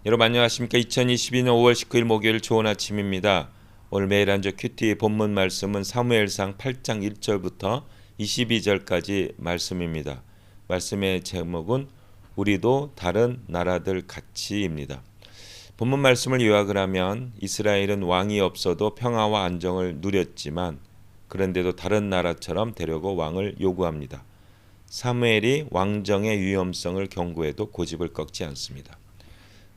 여러분 안녕하십니까? 2022년 5월 19일 목요일 좋은 아침입니다. 오늘 매일 한주 큐티 본문 말씀은 사무엘상 8장 1절부터 22절까지 말씀입니다. 말씀의 제목은 우리도 다른 나라들 같이입니다. 본문 말씀을 요약을 하면 이스라엘은 왕이 없어도 평화와 안정을 누렸지만 그런데도 다른 나라처럼 되려고 왕을 요구합니다. 사무엘이 왕정의 위험성을 경고해도 고집을 꺾지 않습니다.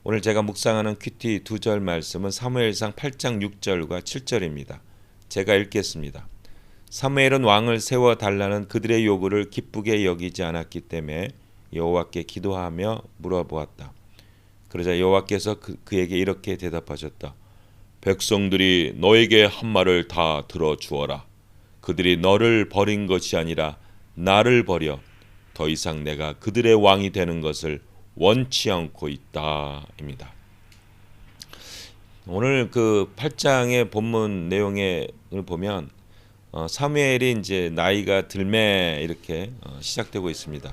오늘 제가 묵상하는 큐티 두 절 말씀은 사무엘상 8장 6절과 7절입니다. 제가 읽겠습니다. 사무엘은 왕을 세워달라는 그들의 요구를 기쁘게 여기지 않았기 때문에 여호와께 기도하며 물어보았다. 그러자 여호와께서 그에게 이렇게 대답하셨다. 백성들이 너에게 한 말을 다 들어주어라. 그들이 너를 버린 것이 아니라 나를 버려 더 이상 내가 그들의 왕이 되는 것을 원치 않고 있다입니다. 오늘 그 8장의 본문 내용을 보면 사무엘이 이제 나이가 들매 이렇게 시작되고 있습니다.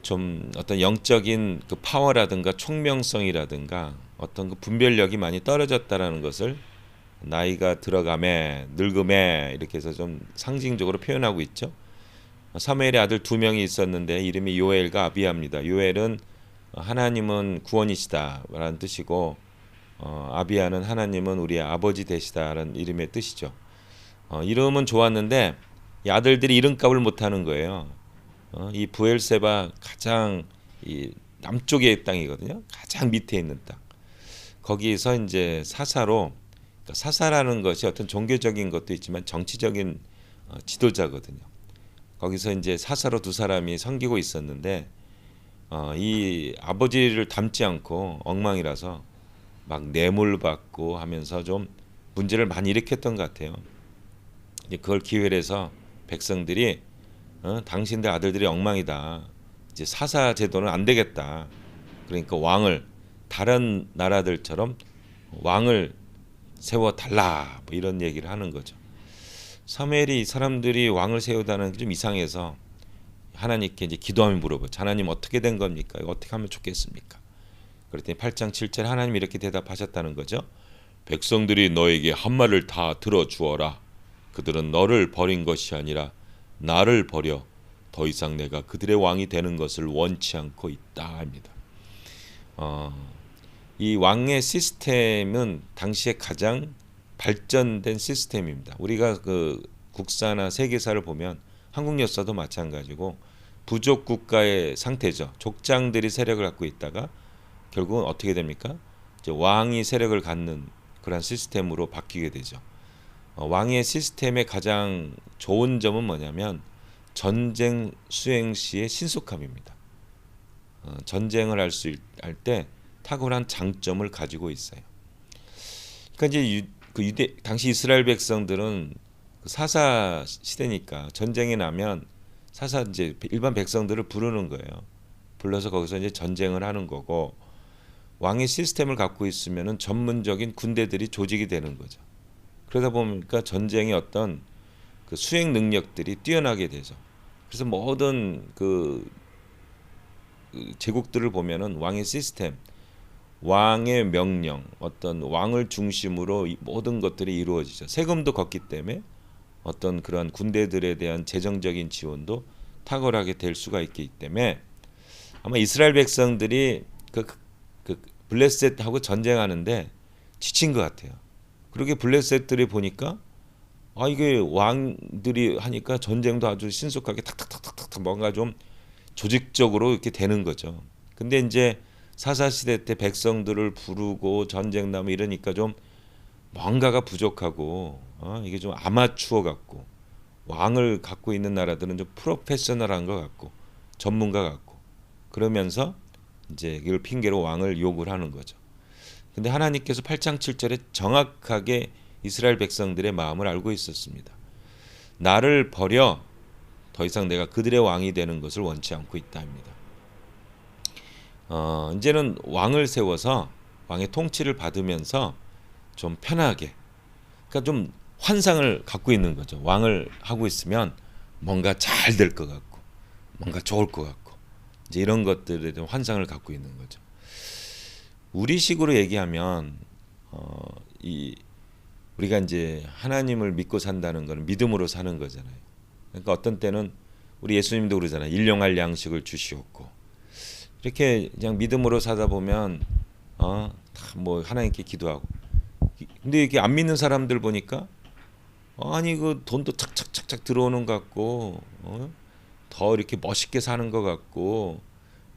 좀 어떤 영적인 그 파워라든가 총명성이라든가 어떤 그 분별력이 많이 떨어졌다라는 것을 나이가 들어가매 늙음에 이렇게 해서 좀 상징적으로 표현하고 있죠. 사무엘의 아들 두 명이 있었는데 이름이 요엘과 아비야입니다. 요엘은 하나님은 구원이시다라는 뜻이고 아비야는 하나님은 우리의 아버지 되시다라는 이름의 뜻이죠. 이름은 좋았는데 이 아들들이 이름값을 못하는 거예요. 이 부엘세바 가장 이 남쪽의 땅이거든요. 가장 밑에 있는 땅. 거기서 이제 사사로 사사라는 것이 어떤 종교적인 것도 있지만 정치적인 지도자거든요. 거기서 이제 사사로 두 사람이 섬기고 있었는데 이 아버지를 닮지 않고 엉망이라서 막 뇌물 받고 하면서 좀 문제를 많이 일으켰던 것 같아요. 이제 그걸 기회로 해서 백성들이 당신들 아들들이 엉망이다. 이제 사사 제도는 안 되겠다. 그러니까 왕을 다른 나라들처럼 왕을 세워 달라. 뭐 이런 얘기를 하는 거죠. 사무엘이 사람들이 왕을 세우다는 게 좀 이상해서 하나님께 이제 기도하며 물어보죠. 하나님 어떻게 된 겁니까? 어떻게 하면 좋겠습니까? 그랬더니 8장 7절 하나님이 이렇게 대답하셨다는 거죠. 백성들이 너에게 한 말을 다 들어주어라. 그들은 너를 버린 것이 아니라 나를 버려 더 이상 내가 그들의 왕이 되는 것을 원치 않고 있다 합니다. 이 왕의 시스템은 당시에 가장 발전된 시스템입니다. 우리가 그 국사나 세계사를 보면 한국 역사도 마찬가지고 부족 국가의 상태죠. 족장들이 세력을 갖고 있다가 결국은 어떻게 됩니까? 이제 왕이 세력을 갖는 그런 시스템으로 바뀌게 되죠. 왕의 시스템의 가장 좋은 점은 뭐냐면 전쟁 수행 시의 신속함입니다. 전쟁을 할 때 탁월한 장점을 가지고 있어요. 그러니까 이제 당시 이스라엘 백성들은 사사 시대니까 전쟁이 나면 사사 이제 일반 백성들을 부르는 거예요. 불러서 거기서 이제 전쟁을 하는 거고 왕의 시스템을 갖고 있으면은 전문적인 군대들이 조직이 되는 거죠. 그러다 보니까 전쟁의 어떤 그 수행 능력들이 뛰어나게 되죠. 그래서 모든 그 제국들을 보면은 왕의 시스템, 왕의 명령, 어떤 왕을 중심으로 모든 것들이 이루어지죠. 세금도 걷기 때문에 어떤 그런 군대들에 대한 재정적인 지원도 탁월하게 될 수가 있기 때문에 아마 이스라엘 백성들이 그 블레셋하고 전쟁하는데 지친 것 같아요. 그렇게 블레셋들이 보니까 이게 왕들이 하니까 전쟁도 아주 신속하게 탁탁탁탁탁 뭔가 좀 조직적으로 이렇게 되는 거죠. 근데 이제 사사시대 때 백성들을 부르고 전쟁 나면 이러니까 좀 뭔가가 부족하고 이게 좀 아마추어 같고 왕을 갖고 있는 나라들은 좀 프로페셔널한 것 같고 전문가 같고 그러면서 이제 이걸 핑계로 왕을 욕을 하는 거죠. 근데 하나님께서 8장 7절에 정확하게 이스라엘 백성들의 마음을 알고 있었습니다. 나를 버려 더 이상 내가 그들의 왕이 되는 것을 원치 않고 있다입니다. 이제는 왕을 세워서 왕의 통치를 받으면서 좀 편하게, 그러니까 좀 환상을 갖고 있는 거죠. 왕을 하고 있으면 뭔가 잘 될 것 같고, 뭔가 좋을 것 같고, 이제 이런 것들에 대한 환상을 갖고 있는 거죠. 우리식으로 얘기하면 이 우리가 이제 하나님을 믿고 산다는 것은 믿음으로 사는 거잖아요. 그러니까 어떤 때는 우리 예수님도 그러잖아요. 일용할 양식을 주시옵고, 이렇게 그냥 믿음으로 사다 보면 다 뭐 하나님께 기도하고. 근데 이렇게 안 믿는 사람들 보니까 아니 그 돈도 착착착착 들어오는 것 같고, 더 이렇게 멋있게 사는 것 같고,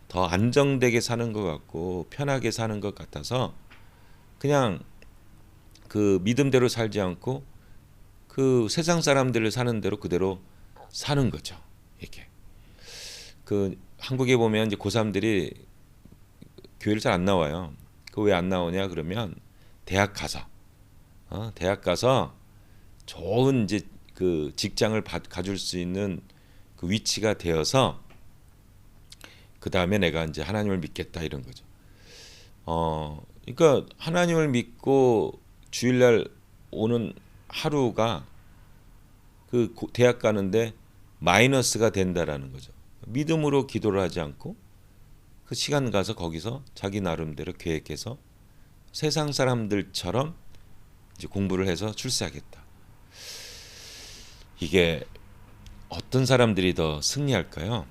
더 안정되게 사는 것 같고, 편하게 사는 것 같아서 그냥 그 믿음대로 살지 않고 그 세상 사람들을 사는 대로 그대로 사는 거죠. 이게 그 한국에 보면 이제 고3들이 교회를 잘 안 나와요. 그 왜 안 나오냐 그러면 대학 가서 좋은 이제 그 직장을 가질 수 있는 그 위치가 되어서 그 다음에 내가 이제 하나님을 믿겠다 이런 거죠. 그러니까 하나님을 믿고 주일날 오는 하루가 그 대학 가는데 마이너스가 된다라는 거죠. 믿음으로 기도를 하지 않고 그 시간 가서 거기서 자기 나름대로 계획해서 세상 사람들처럼 이제 공부를 해서 출세하겠다. 이게 어떤 사람들이 더 승리할까요?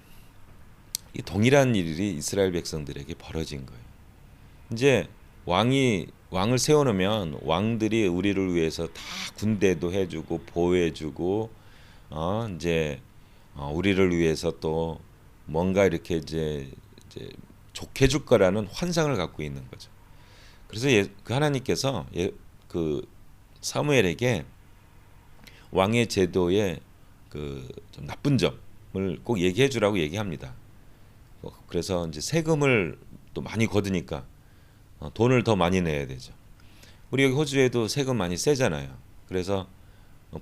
이 동일한 일이 이스라엘 백성들에게 벌어진 거예요. 이제 왕을 세워놓으면 왕들이 우리를 위해서 다 군대도 해주고 보호해주고 이제 우리를 위해서 또 뭔가 이렇게 이제 좋게 해줄 거라는 환상을 갖고 있는 거죠. 그래서 그 하나님께서 그 사무엘에게 왕의 제도의 그 좀 나쁜 점을 꼭 얘기해 주라고 얘기합니다. 그래서 이제 세금을 또 많이 거두니까 돈을 더 많이 내야 되죠. 우리 여기 호주에도 세금 많이 세잖아요. 그래서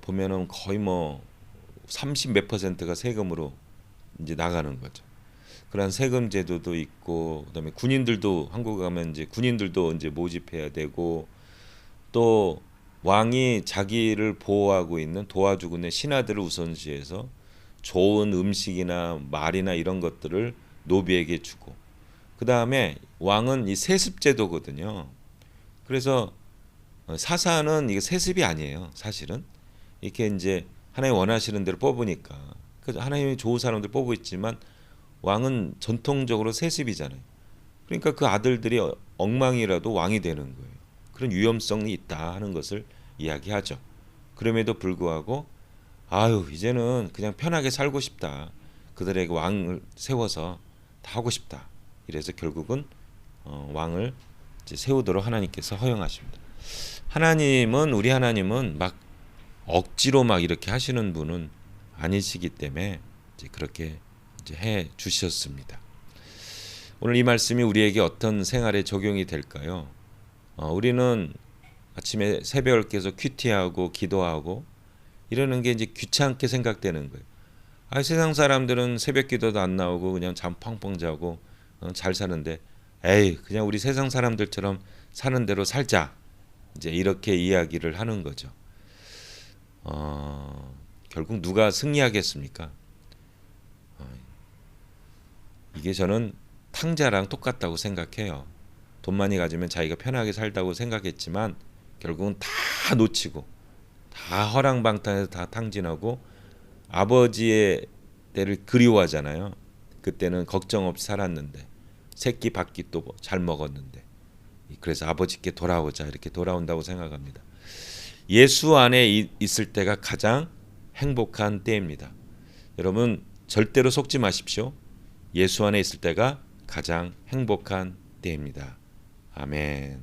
보면은 거의 뭐 30 몇 %가 세금으로 이제 나가는 거죠. 그런 세금 제도도 있고, 그다음에 군인들도 한국 가면 이제 군인들도 이제 모집해야 되고, 또 왕이 자기를 보호하고 있는 도와주고 있는 신하들을 우선시해서 좋은 음식이나 말이나 이런 것들을 노비에게 주고, 그 다음에 왕은 이 세습 제도거든요. 그래서 사사는 이게 세습이 아니에요. 사실은 이렇게 이제 하나님 원하시는 대로 뽑으니까, 그래서 하나님이 좋은 사람들 뽑고 있지만 왕은 전통적으로 세습이잖아요. 그러니까 그 아들들이 엉망이라도 왕이 되는 거예요. 그런 위험성이 있다 하는 것을 이야기하죠. 그럼에도 불구하고 이제는 그냥 편하게 살고 싶다. 그들에게 왕을 세워서 다 하고 싶다. 이래서 결국은 왕을 이제 세우도록 하나님께서 허용하십니다. 우리 하나님은 막 억지로 막 이렇게 하시는 분은 아니시기 때문에 이제 그렇게 이제 해 주셨습니다. 오늘 이 말씀이 우리에게 어떤 생활에 적용이 될까요? 우리는 아침에 새벽을 깨서 큐티하고 기도하고 이러는 게 이제 귀찮게 생각되는 거예요. 세상 사람들은 새벽 기도도 안 나오고 그냥 잠 펑펑 자고 잘 사는데, 그냥 우리 세상 사람들처럼 사는 대로 살자. 이제 이렇게 이야기를 하는 거죠. 결국 누가 승리하겠습니까? 이게 저는 탕자랑 똑같다고 생각해요. 돈 많이 가지면 자기가 편하게 살다고 생각했지만 결국은 다 놓치고 다 허랑방탕해서 다 탕진하고 아버지의 때를 그리워하잖아요. 그때는 걱정 없이 살았는데 새끼 밥기 또 잘 먹었는데, 그래서 아버지께 돌아오자 이렇게 돌아온다고 생각합니다. 예수 안에 있을 때가 가장 행복한 때입니다. 여러분 절대로 속지 마십시오. 예수 안에 있을 때가 가장 행복한 때입니다. 아멘.